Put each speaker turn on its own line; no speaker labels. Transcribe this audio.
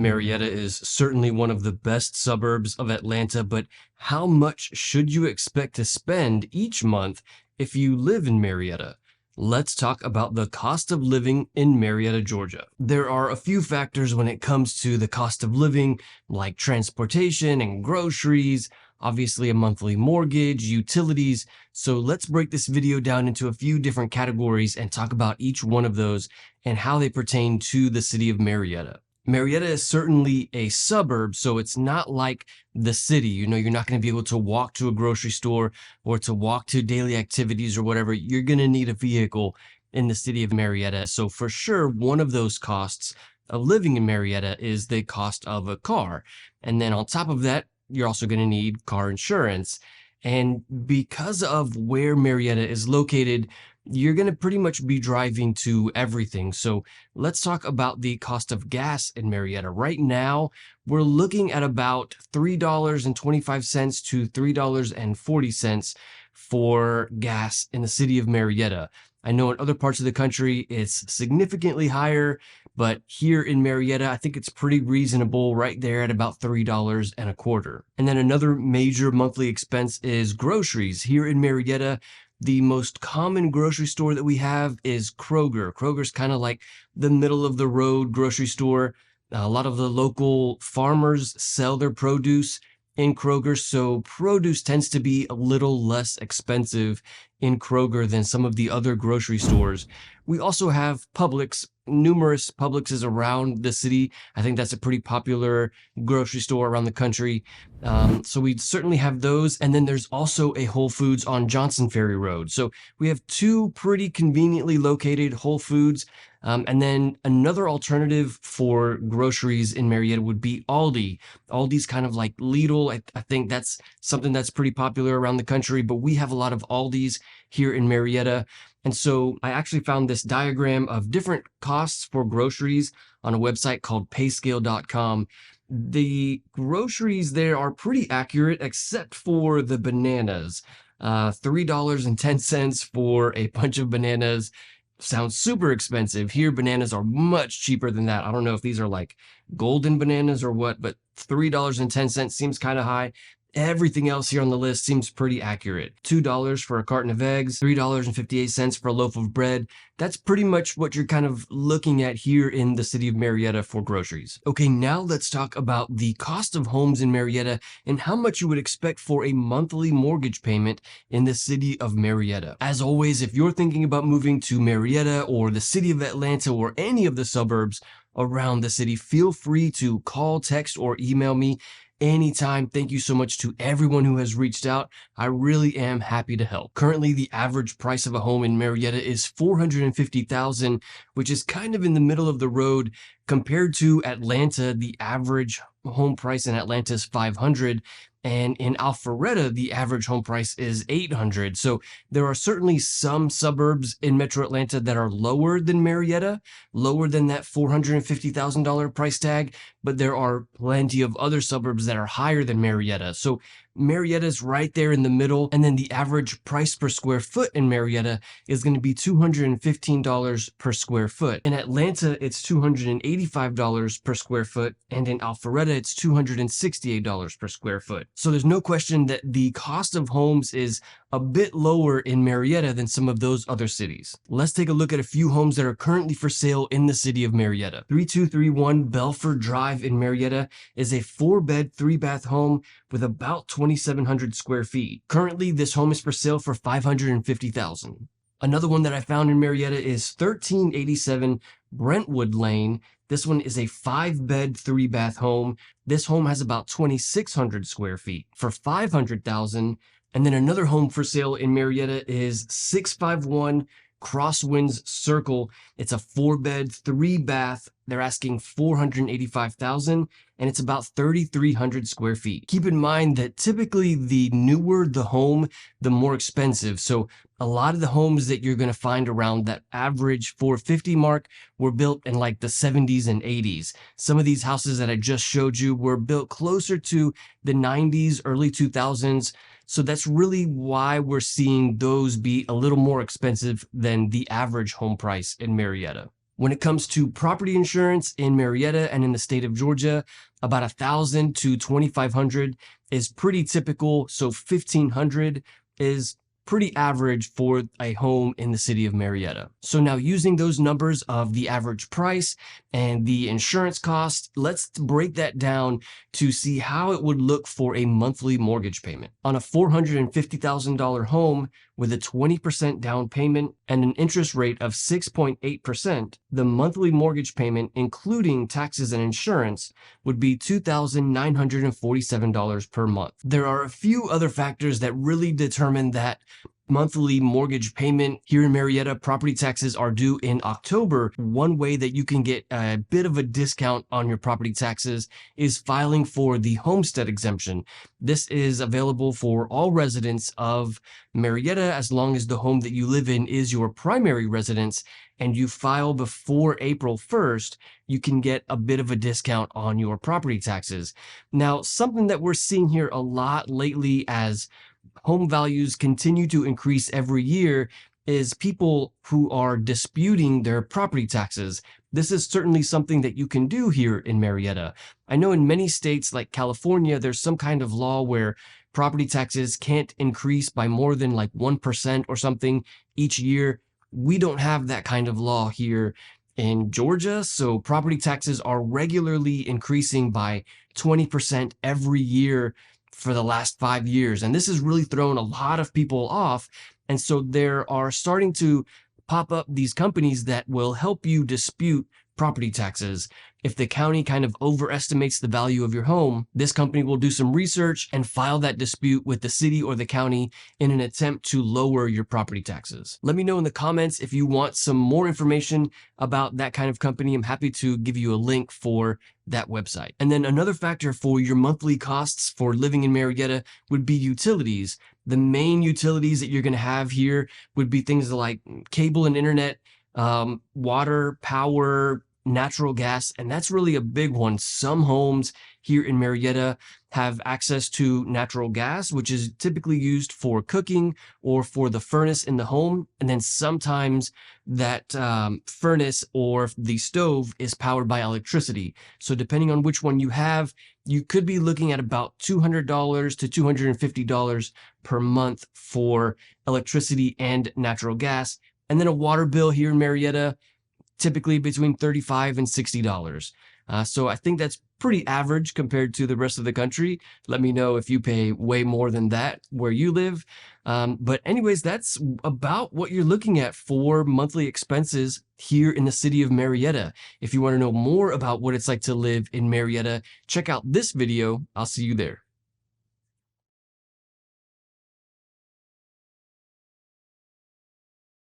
Marietta is certainly one of the best suburbs of Atlanta, but how much should you expect to spend each month if you live in Marietta? Let's talk about the cost of living in Marietta, Georgia. There are a few factors when it comes to the cost of living, like transportation and groceries, obviously a monthly mortgage, utilities. So let's break this video down into a few different categories and talk about each one of those and how they pertain to the city of Marietta. Marietta is certainly a suburb, so it's not like the city. You know, you're not going to be able to walk to a grocery store or to walk to daily activities or whatever. You're going to need a vehicle in the city of Marietta. So for sure, one of those costs of living in Marietta is the cost of a car. And then on top of that, you're also going to need car insurance. And because of where Marietta is located, you're going to pretty much be driving to everything. So let's talk about the cost of gas in Marietta. Right now, we're looking at about $3.25 to $3.40 for gas in the city of Marietta. I know in other parts of the country, it's significantly higher, but here in Marietta, I think it's pretty reasonable right there at about $3.25. And then another major monthly expense is groceries. Here in Marietta, the most common grocery store that we have is Kroger. Kroger's kind of like the middle of the road grocery store. A lot of the local farmers sell their produce in Kroger, so produce tends to be a little less expensive in Kroger than some of the other grocery stores. We also have Publix, numerous Publixes around the city. I think that's a pretty popular grocery store around the country. So we certainly have those. And then there's also a Whole Foods on Johnson Ferry Road. So we have two pretty conveniently located Whole Foods. And then another alternative for groceries in Marietta would be Aldi. Aldi's kind of like Lidl. I think that's something that's pretty popular around the country, but we have a lot of Aldis here in Marietta. And so I actually found this diagram of different costs for groceries on a website called payscale.com. The groceries there are pretty accurate, except for the bananas. $3.10 for a bunch of bananas sounds super expensive. Here, bananas are much cheaper than that. I don't know if these are like golden bananas or what, but $3.10 seems kind of high. Everything else here on the list seems pretty accurate. $2 for a carton of eggs, $3.58 for a loaf of bread. That's pretty much what you're kind of looking at here in the city of Marietta for groceries. Okay, now let's talk about the cost of homes in Marietta and how much you would expect for a monthly mortgage payment in the city of Marietta. As always, if you're thinking about moving to Marietta or the city of Atlanta or any of the suburbs around the city, feel free to call, text, or email me anytime. Thank you so much to everyone who has reached out. I really am happy to help. Currently, the average price of a home in Marietta is $450,000, which is kind of in the middle of the road compared to Atlanta. The average home price in Atlanta is $500,000. And in Alpharetta, the average home price is $800,000. So there are certainly some suburbs in Metro Atlanta that are lower than Marietta, lower than that $450,000 price tag, but there are plenty of other suburbs that are higher than Marietta. So Marietta's right there in the middle. And then the average price per square foot in Marietta is going to be $215 per square foot. In Atlanta, it's $285 per square foot. And in Alpharetta, it's $268 per square foot. So there's no question that the cost of homes is a bit lower in Marietta than some of those other cities. Let's take a look at a few homes that are currently for sale in the city of Marietta. 3231 Belford Drive in Marietta is a 4-bed, 3-bath home with about 2,700 square feet. Currently, this home is for sale for $550,000. Another one that I found in Marietta is 1387 Brentwood Lane. This one is a 5-bed, 3-bath home. This home has about 2,600 square feet for $500,000. And then another home for sale in Marietta is 651 Crosswinds Circle. It's a 4-bed, 3-bath. They're asking $485,000, and it's about 3,300 square feet. Keep in mind that typically the newer the home, the more expensive. So a lot of the homes that you're going to find around that average 450 mark were built in like the 70s and 80s. Some of these houses that I just showed you were built closer to the 90s, early 2000s. So that's really why we're seeing those be a little more expensive than the average home price in Marietta. When it comes to property insurance in Marietta and in the state of Georgia, about 1,000 to 2,500 is pretty typical. So 1,500 is pretty average for a home in the city of Marietta. So now, using those numbers of the average price and the insurance cost, let's break that down to see how it would look for a monthly mortgage payment. On a $450,000 home with a 20% down payment and an interest rate of 6.8%, the monthly mortgage payment, including taxes and insurance, would be $2,947 per month. There are a few other factors that really determine that monthly mortgage payment. Here in Marietta, property taxes are due in October. One way that you can get a bit of a discount on your property taxes is filing for the homestead exemption. This is available for all residents of Marietta as long as the home that you live in is your primary residence and you file before April 1st, you can get a bit of a discount on your property taxes. Now, something that we're seeing here a lot lately as home values continue to increase every year is people who are disputing their property taxes. This is certainly something that you can do here in Marietta. I know in many states like California, there's some kind of law where property taxes can't increase by more than like 1% or something each year. We don't have that kind of law here in Georgia, so property taxes are regularly increasing by 20% every year for the last 5 years. And this has really thrown a lot of people off. And so there are starting to pop up these companies that will help you dispute property taxes. If the county kind of overestimates the value of your home, this company will do some research and file that dispute with the city or the county in an attempt to lower your property taxes. Let me know in the comments if you want some more information about that kind of company. I'm happy to give you a link for that website. And then another factor for your monthly costs for living in Marietta would be utilities. The main utilities that you're going to have here would be things like cable and internet, water, power, natural gas, and that's really a big one. Some homes here in Marietta have access to natural gas, which is typically used for cooking or for the furnace in the home. And then sometimes that furnace or the stove is powered by electricity. So depending on which one you have, you could be looking at about $200 to $250 per month for electricity and natural gas. And then a water bill here in Marietta, typically between $35 and $60. So I think that's pretty average compared to the rest of the country. Let me know if you pay way more than that where you live. But anyways, that's about what you're looking at for monthly expenses here in the city of Marietta. If you want to know more about what it's like to live in Marietta, check out this video. I'll see you there.